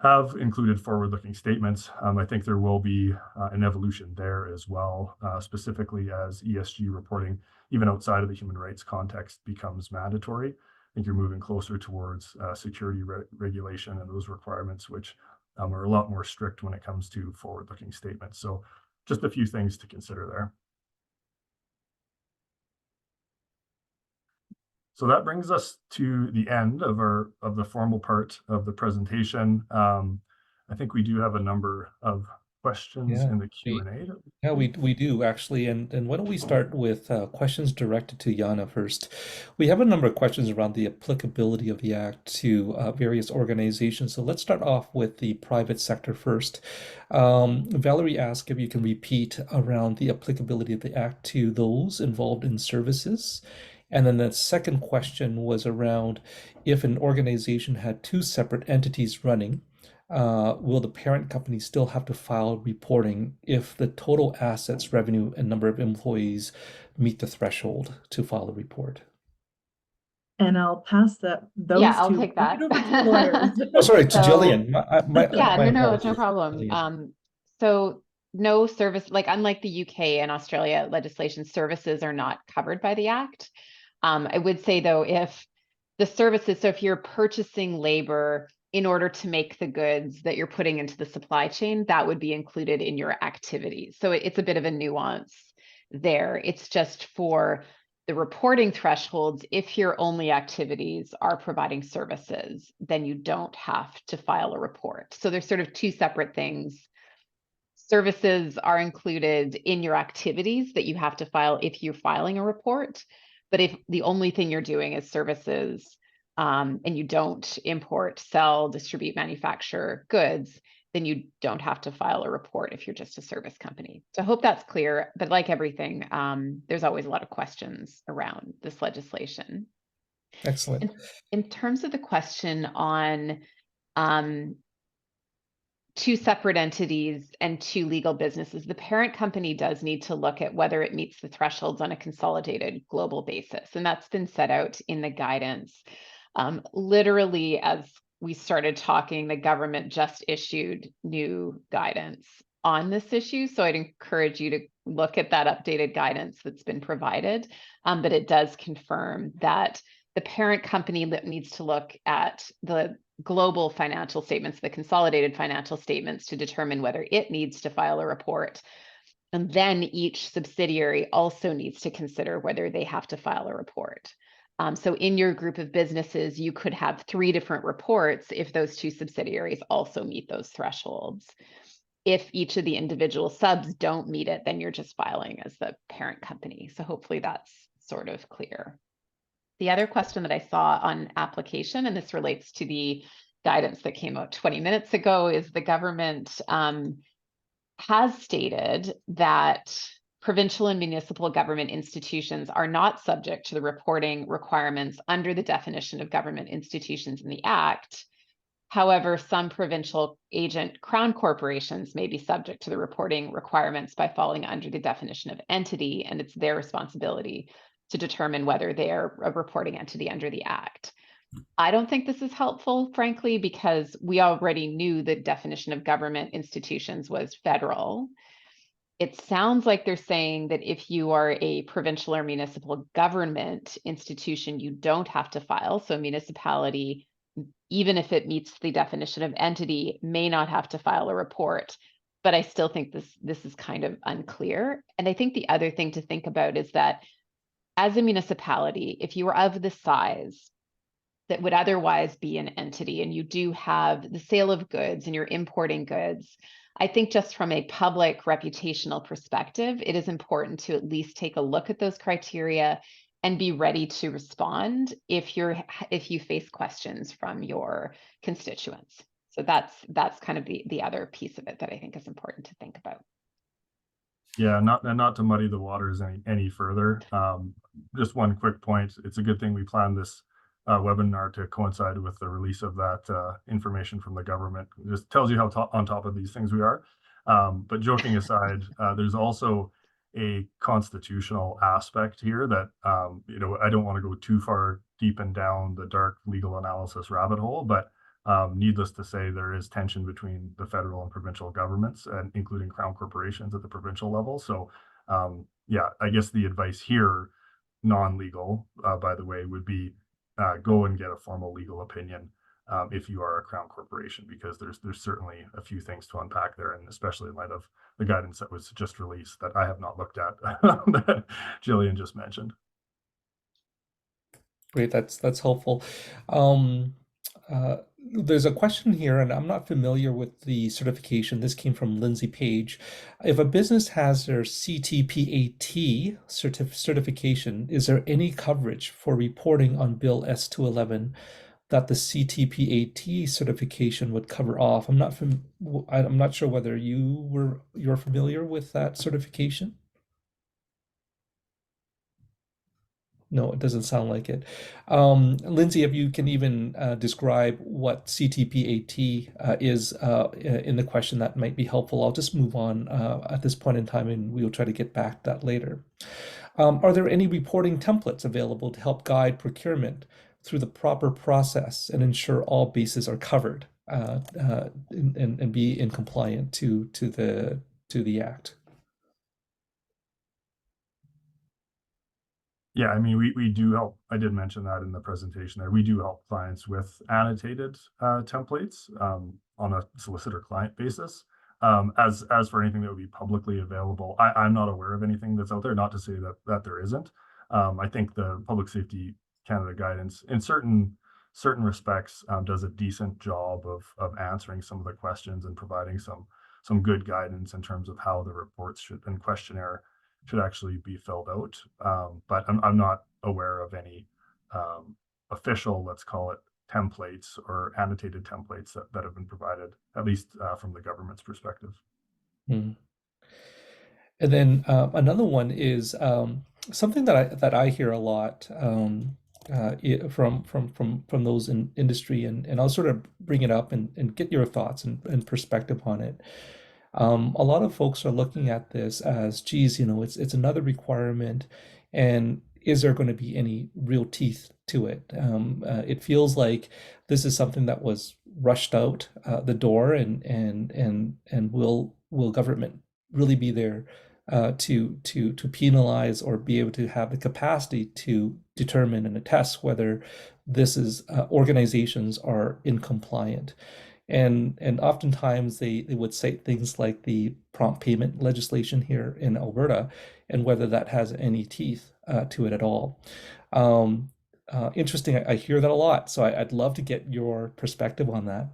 have included forward-looking statements. I think there will be an evolution there as well, specifically as ESG reporting, even outside of the human rights context, becomes mandatory. I think you're moving closer towards security regulation and those requirements, which are a lot more strict when it comes to forward-looking statements. So just a few things to consider there. So that brings us to the end of the formal part of the presentation. I think we do have a number of questions Yeah, in the we Q&A. yeah we do actually, and why don't we start with questions directed to Jana first? We have a number of questions around the applicability of the act to various organizations. So let's start off with the private sector first. Valerie asked if you can repeat around the applicability of the act to those involved in services. And then the second question was around if an organization had two separate entities running, will the parent company still have to file reporting if the total assets, revenue, and number of employees meet the threshold to file a report? And I'll pass Yeah, those I'll two take right that. over to the lawyers. Oh, sorry, to So Jillian. My yeah, my no, it's no apologies. problem. Jillian. So no service, like unlike the UK and Australia legislation, services are not covered by the act. I would say though, if the services, so if you're purchasing labor in order to make the goods that you're putting into the supply chain, that would be included in your activities. So it's a bit of a nuance there. It's just for the reporting thresholds, if your only activities are providing services, then you don't have to file a report. So there's sort of two separate things. Services are included in your activities that you have to file if you're filing a report. But if the only thing you're doing is services, and you don't import, sell, distribute, manufacture goods, then you don't have to file a report if you're just a service company. So I hope that's clear. But like everything, there's always a lot of questions around this legislation. Excellent. In terms of the question on two separate entities and two legal businesses, the parent company does need to look at whether it meets the thresholds on a consolidated global basis. And that's been set out in the guidance. Literally, as we started talking, the government just issued new guidance on this issue. So I'd encourage you to look at that updated guidance that's been provided. But it does confirm that the parent company needs to look at the global financial statements, the consolidated financial statements, to determine whether it needs to file a report. And then each subsidiary also needs to consider whether they have to file a report. So in your group of businesses, you could have 3 different reports if those 2 subsidiaries also meet those thresholds. If each of the individual subs don't meet it, then you're just filing as the parent company. So hopefully that's sort of clear. The other question that I saw on application, and this relates to the guidance that came out 20 minutes ago, is the government has stated that provincial and municipal government institutions are not subject to the reporting requirements under the definition of government institutions in the Act. However, some provincial agent crown corporations may be subject to the reporting requirements by falling under the definition of entity, and it's their responsibility to determine whether they are a reporting entity under the Act. I don't think this is helpful, frankly, because we already knew the definition of government institutions was federal. It sounds like they're saying that if you are a provincial or municipal government institution, you don't have to file. So municipality, even if it meets the definition of entity, may not have to file a report. But I still think this is kind of unclear. And I think the other thing to think about is that as a municipality, if you are of the size that would otherwise be an entity and you do have the sale of goods and you're importing goods, I think just from a public reputational perspective, it is important to at least take a look at those criteria and be ready to respond if you face questions from your constituents. So that's kind of the other piece of it that I think is important to think about. Yeah, not to muddy the waters any further. Just one quick point. It's a good thing we planned this webinar to coincide with the release of that information from the government. It just tells you how on top of these things we are. But joking aside, there's also a constitutional aspect here that I don't want to go too far deep and down the dark legal analysis rabbit hole, but Needless to say, there is tension between the federal and provincial governments, and including crown corporations at the provincial level. So, yeah, I guess the advice here, non-legal, by the way, would be go and get a formal legal opinion if you are a crown corporation, because there's certainly a few things to unpack there, and especially in light of the guidance that was just released that I have not looked at that Jillian just mentioned. Great, that's helpful. Um, there's a question here, and I'm not familiar with the certification. This came from Lindsay Page. If a business has their CTPAT certification, is there any coverage for reporting on Bill S-211 that the CTPAT certification would cover off? I'm not sure whether you're familiar with that certification. No, it doesn't sound like it. Lindsay, if you can even describe what CTPAT is in the question, that might be helpful. I'll just move on at this point in time, and we'll try to get back to that later. Are there any reporting templates available to help guide procurement through the proper process and ensure all bases are covered and be in compliant to the Act? Yeah, I mean, we do help. I did mention that in the presentation there. We do help clients with annotated templates on a solicitor client basis. As for anything that would be publicly available, I'm not aware of anything that's out there. Not to say that there isn't. I think the Public Safety Canada guidance, in certain respects, does a decent job of answering some of the questions and providing some good guidance in terms of how the reports should and questionnaire should actually be filled out. But I'm not aware of any official, let's call it, templates or annotated templates that have been provided, at least from the government's perspective. Hmm. And then another one is something that I hear a lot from those in industry, and I'll sort of bring it up and get your thoughts and perspective on it. A lot of folks are looking at this as, geez, it's another requirement, and is there going to be any real teeth to it? It feels like this is something that was rushed out the door, and will government really be there to penalize or be able to have the capacity to determine and attest whether this is organizations are in compliant? And oftentimes they would cite things like the prompt payment legislation here in Alberta, and whether that has any teeth to it at all. Interesting. I hear that a lot, so I'd love to get your perspective on that.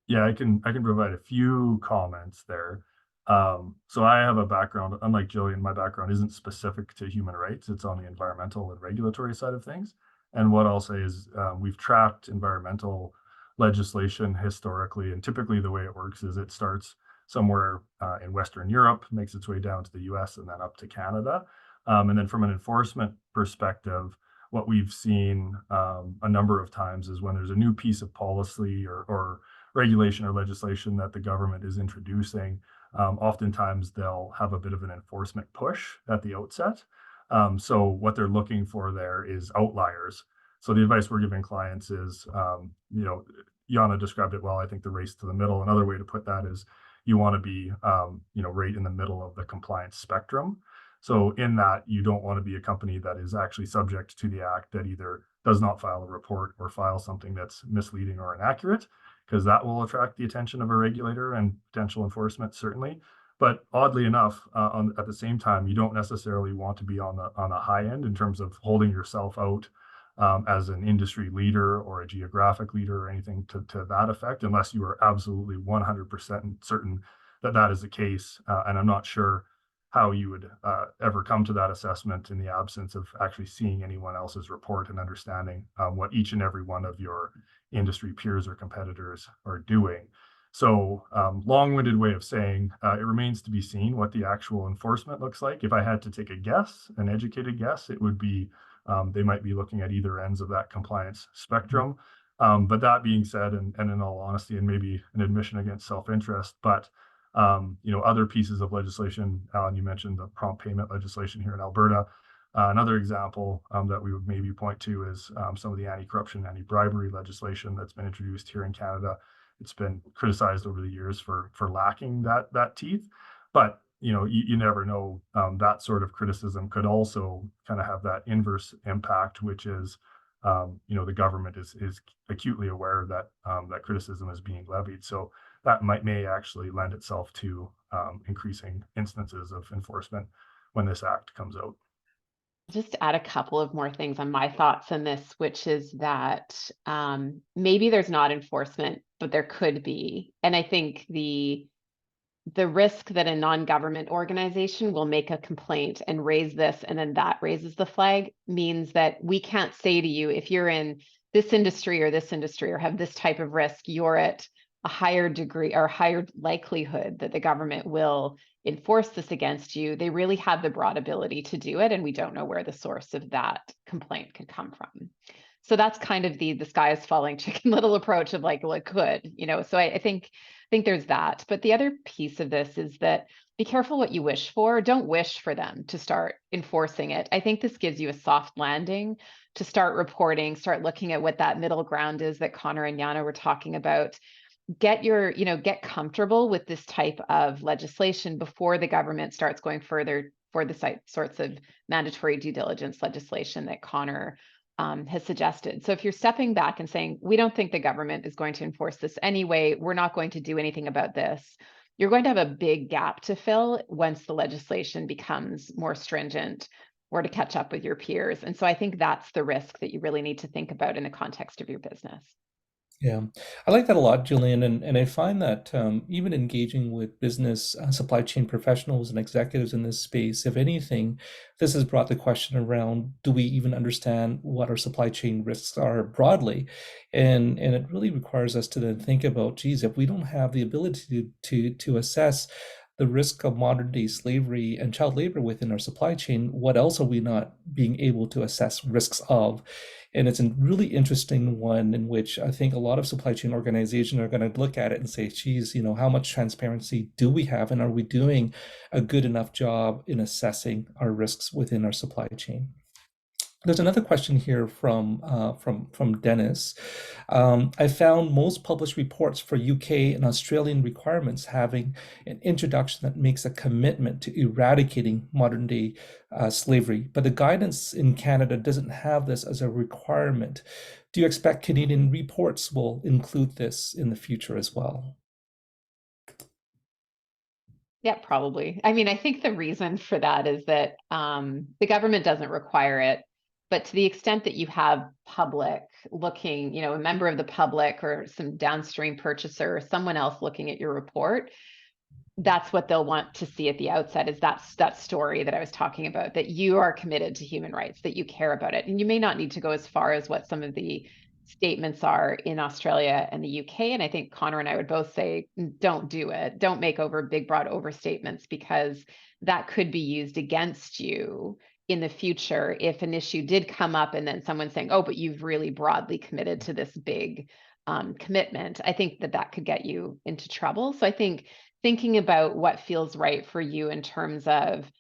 Yeah, I can provide a few comments there. So I have a background, unlike Jillian, my background isn't specific to human rights. It's on the environmental and regulatory side of things. And what I'll say is we've tracked environmental legislation historically, and typically the way it works is it starts somewhere in Western Europe, makes its way down to the US, and then up to Canada. And then from an enforcement perspective, what we've seen a number of times is when there's a new piece of policy or regulation or legislation that the government is introducing, oftentimes they'll have a bit of an enforcement push at the outset. So what they're looking for there is outliers. So the advice we're giving clients is, Yana described it well. I think the race to the middle. Another way to put that is you want to be, right in the middle of the compliance spectrum. So in that, you don't want to be a company that is actually subject to the Act, that either does not file a report or file something that's misleading or inaccurate, because that will attract the attention of a regulator and potential enforcement, certainly. But oddly enough, at the same time, you don't necessarily want to be on the high end in terms of holding yourself out as an industry leader or a geographic leader or anything to that effect, unless you are absolutely 100% certain that that is the case. And I'm not sure how you would ever come to that assessment in the absence of actually seeing anyone else's report and understanding what each and every one of your industry peers or competitors are doing. So long-winded way of saying it remains to be seen what the actual enforcement looks like. If I had to take a guess, an educated guess, it would be they might be looking at either ends of that compliance spectrum. But that being said, and in all honesty, and maybe an admission against self-interest, but other pieces of legislation, Alan, you mentioned the prompt payment legislation here in Alberta. Another example that we would maybe point to is some of the anti-corruption, anti-bribery legislation that's been introduced here in Canada. It's been criticized over the years for lacking that teeth, but you never know. That sort of criticism could also kind of have that inverse impact, which is the government is acutely aware that that criticism is being levied. So that may actually lend itself to increasing instances of enforcement when this act comes out. Just add a couple of more things on my thoughts on this, which is that maybe there's not enforcement, but there could be. And I think the risk that a non-government organization will make a complaint and raise this, and then that raises the flag, means that we can't say to you, if you're in this industry or have this type of risk, you're at a higher degree or higher likelihood that the government will enforce this against you. They really have the broad ability to do it, and we don't know where the source of that complaint could come from. So that's kind of the sky is falling chicken little approach of like, well, it could, so I think there's that. But the other piece of this is that be careful what you wish for. Don't wish for them to start enforcing it. I think this gives you a soft landing to start reporting, start looking at what that middle ground is that Connor and Yana were talking about. Get comfortable with this type of legislation before the government starts going further for the sorts of mandatory due diligence legislation that Connor has suggested. So if you're stepping back and saying, we don't think the government is going to enforce this anyway, we're not going to do anything about this, you're going to have a big gap to fill once the legislation becomes more stringent or to catch up with your peers. And so I think that's the risk that you really need to think about in the context of your business. Yeah, I like that a lot, Julian, and I find that even engaging with business supply chain professionals and executives in this space, if anything, this has brought the question around: do we even understand what our supply chain risks are broadly? And it really requires us to then think about, geez, if we don't have the ability to assess the risk of modern day slavery and child labor within our supply chain, what else are we not being able to assess risks of? And it's a really interesting one in which I think a lot of supply chain organizations are going to look at it and say, geez, how much transparency do we have? And are we doing a good enough job in assessing our risks within our supply chain? There's another question here from Dennis. I found most published reports for UK and Australian requirements having an introduction that makes a commitment to eradicating modern day slavery, but the guidance in Canada doesn't have this as a requirement. Do you expect Canadian reports will include this in the future as well? Yeah, probably. I mean, I think the reason for that is that the government doesn't require it. But to the extent that you have public looking, a member of the public or some downstream purchaser or someone else looking at your report, that's what they'll want to see at the outset, is that story that I was talking about, that you are committed to human rights, that you care about it. And you may not need to go as far as what some of the statements are in Australia and the UK. And I think Connor and I would both say, don't do it. Don't make big, broad overstatements, because that could be used against you in the future if an issue did come up and then someone's saying, oh, but you've really broadly committed to this big commitment. I think that could get you into trouble. So I think thinking about what feels right for you in terms of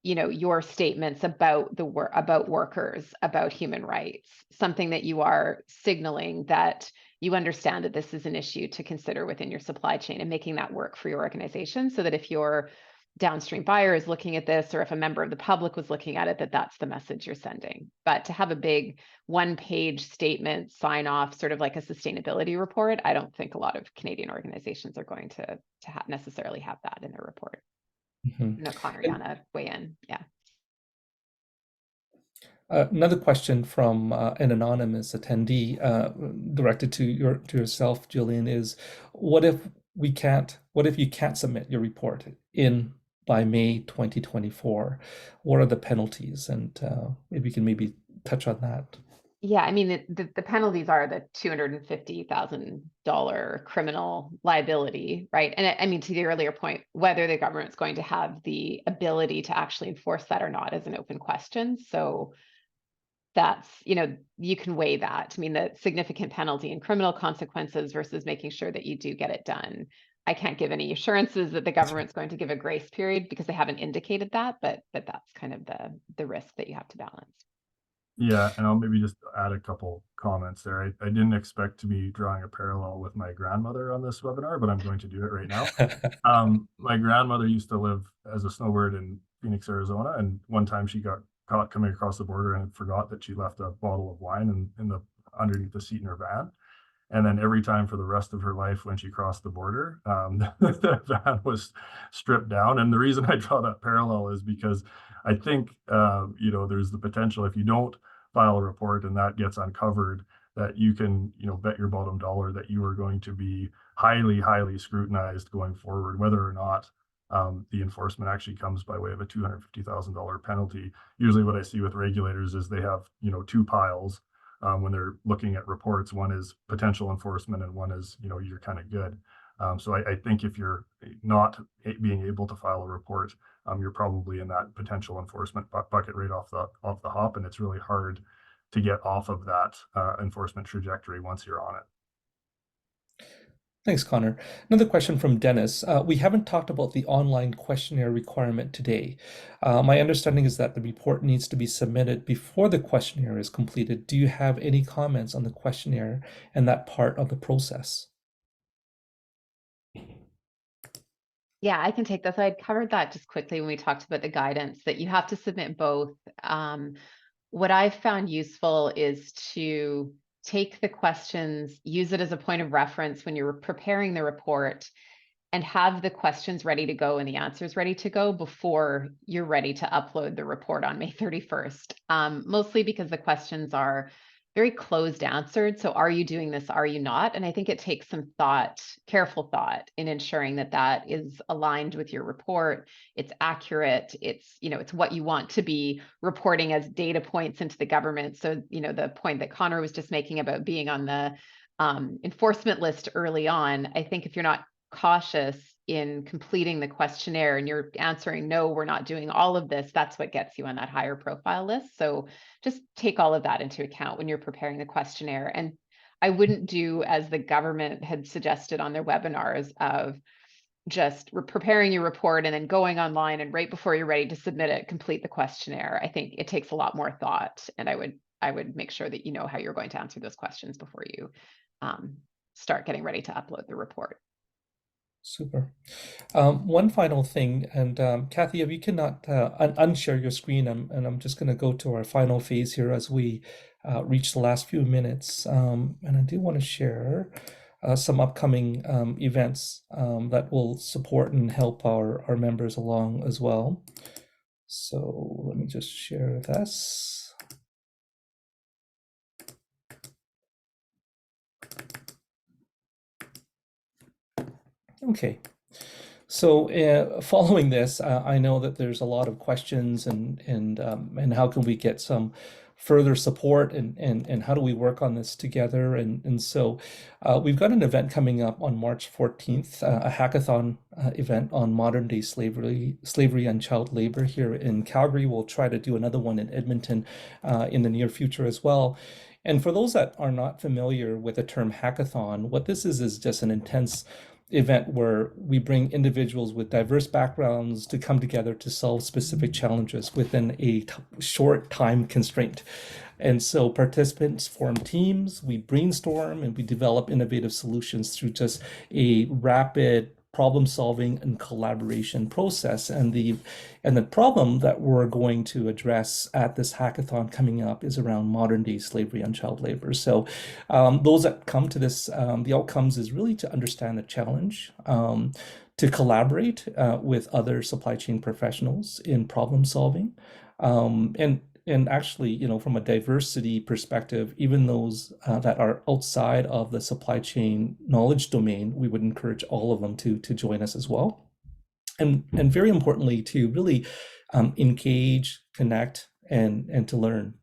your statements about about workers, about human rights, something that you are signaling that you understand that this is an issue to consider within your supply chain, and making that work for your organization, so that if your downstream buyer is looking at this, or if a member of the public was looking at it, that's the message you're sending. But to have a big one-page statement sign off, sort of like a sustainability report, I don't think a lot of Canadian organizations are going to necessarily have that in their report. Mm-hmm. No, Connor, Yana, weigh in. Yeah. Another question from an anonymous attendee, directed to yourself, Julian, is: what if you can't submit your report in by May 2024? What are the penalties? And if you can maybe touch on that. Yeah, I mean, the penalties are the $250,000 criminal liability, right? And I mean, to the earlier point, whether the government's going to have the ability to actually enforce that or not is an open question. So that's, you can weigh that. I mean, the significant penalty and criminal consequences versus making sure that you do get it done. I can't give any assurances that the government's going to give a grace period because they haven't indicated that, but that's kind of the risk that you have to balance. Yeah, and I'll maybe just add a couple comments there. I didn't expect to be drawing a parallel with my grandmother on this webinar, but I'm going to do it right now. My grandmother used to live as a snowbird in Phoenix, Arizona, and one time she got caught coming across the border and forgot that she left a bottle of wine in the underneath the seat in her van. And then every time for the rest of her life when she crossed the border, the van was stripped down. And the reason I draw that parallel is because I think, there's the potential if you don't file a report and that gets uncovered, that you can, bet your bottom dollar that you are going to be highly, highly scrutinized going forward, whether or not the enforcement actually comes by way of a $250,000 penalty. Usually what I see with regulators is they have, two piles when they're looking at reports. One is potential enforcement and one is, you're kind of good. So I think if you're not being able to file a report, you're probably in that potential enforcement bucket right off the hop, and it's really hard to get off of that enforcement trajectory once you're on it. Thanks, Connor. Another question from Dennis. We haven't talked about the online questionnaire requirement today. My understanding is that the report needs to be submitted before the questionnaire is completed. Do you have any comments on the questionnaire and that part of the process? Yeah, I can take this. I covered that just quickly when we talked about the guidance that you have to submit both. What I've found useful is to take the questions, use it as a point of reference when you're preparing the report, and have the questions ready to go and the answers ready to go before you're ready to upload the report on May 31st. Mostly because the questions are very closed answered. So are you doing this? Are you not? And I think it takes some thought, careful thought, in ensuring that that is aligned with your report. It's accurate. It's, it's what you want to be reporting as data points into the government. So, the point that Connor was just making about being on the enforcement list early on, I think if you're not cautious in completing the questionnaire and you're answering, no, we're not doing all of this, that's what gets you on that higher profile list. So just take all of that into account when you're preparing the questionnaire. And I wouldn't do as the government had suggested on their webinars of just preparing your report and then going online and right before you're ready to submit it, complete the questionnaire. I think it takes a lot more thought, and I would make sure that you know how you're going to answer those questions before you start getting ready to upload the report. Super. One final thing, and Kathy, if you cannot unshare your screen, and I'm just going to go to our final phase here as we reach the last few minutes. And I do want to share some upcoming events that will support and help our members along as well. So let me just share this. Okay. So following this, I know that there's a lot of questions and how can we get some further support and how do we work on this together? And so we've got an event coming up on March 14th, a hackathon event on modern day slavery and child labor here in Calgary. We'll try to do another one in Edmonton in the near future as well. And for those that are not familiar with the term hackathon, what this is just an intense event where we bring individuals with diverse backgrounds to come together to solve specific challenges within a short time constraint. And so participants form teams, we brainstorm, and we develop innovative solutions through just a rapid problem solving and collaboration process. And the problem that we're going to address at this hackathon coming up is around modern day slavery and child labor. So those that come to this, the outcomes is really to understand the challenge, to collaborate with other supply chain professionals in problem solving, and actually, from a diversity perspective, even those that are outside of the supply chain knowledge domain, we would encourage all of them to join us as well. And very importantly, to really engage, connect, and to learn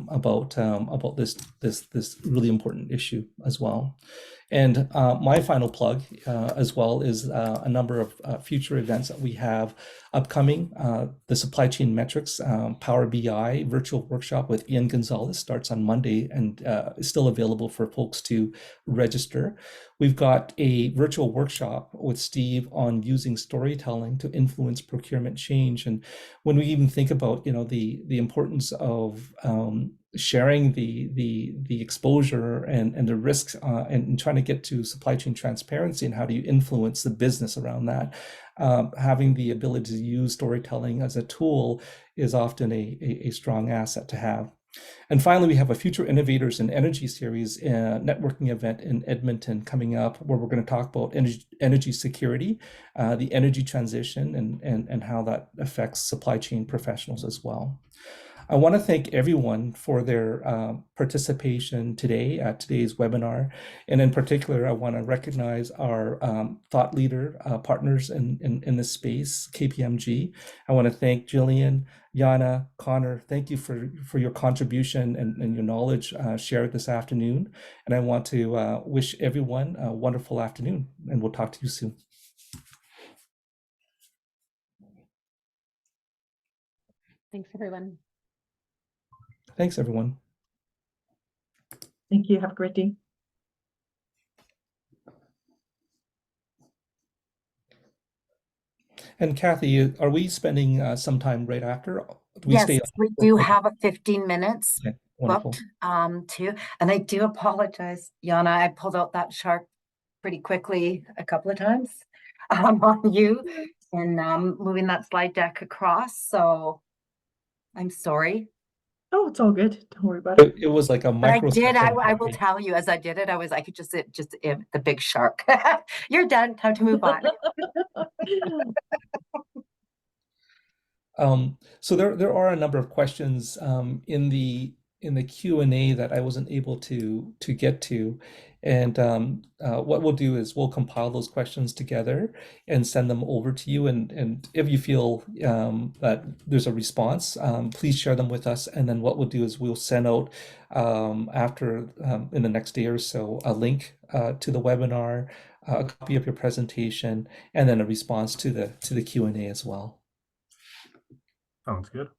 about this really important issue as well. And my final plug as well is a number of future events that we have upcoming. The Supply Chain Metrics Power BI virtual workshop with Ian Gonzalez starts on Monday and is still available for folks to register. We've got a virtual workshop with Steve on using storytelling to influence procurement change. And when we even think about, the importance of sharing the exposure and the risks and trying to get to supply chain transparency and how do you influence the business around that. Having the ability to use storytelling as a tool is often a strong asset to have. And finally, we have a Future Innovators in Energy series networking event in Edmonton coming up, where we're going to talk about energy security, the energy transition, and how that affects supply chain professionals as well. I want to thank everyone for their participation today at today's webinar. And in particular, I want to recognize our thought leader partners in this space, KPMG. I want to thank Jillian, Yana, Connor. Thank you for your contribution and your knowledge shared this afternoon. And I want to wish everyone a wonderful afternoon, and we'll talk to you soon. Thanks, everyone. Thanks, everyone. Thank you. Have a great day. And Kathy, are we spending some time right after? Do we Yes, stay? we do have a 15 minutes Okay, wonderful. booked too. And I do apologize, Yana, I pulled out that shark pretty quickly a couple of times on you in moving that slide deck across. So I'm sorry. Oh, it's all good. Don't worry about it. It was like a But I microsecond. did, I will tell you, as I did it, I could just the big shark. You're done, time to move on. So there are a number of questions in the Q&A that I wasn't able to get to, and what we'll do is we'll compile those questions together and send them over to you. And if you feel that there's a response, please share them with us. And then what we'll do is we'll send out after in the next day or so a link to the webinar, a copy of your presentation, and then a response to the Q&A as well. Sounds good.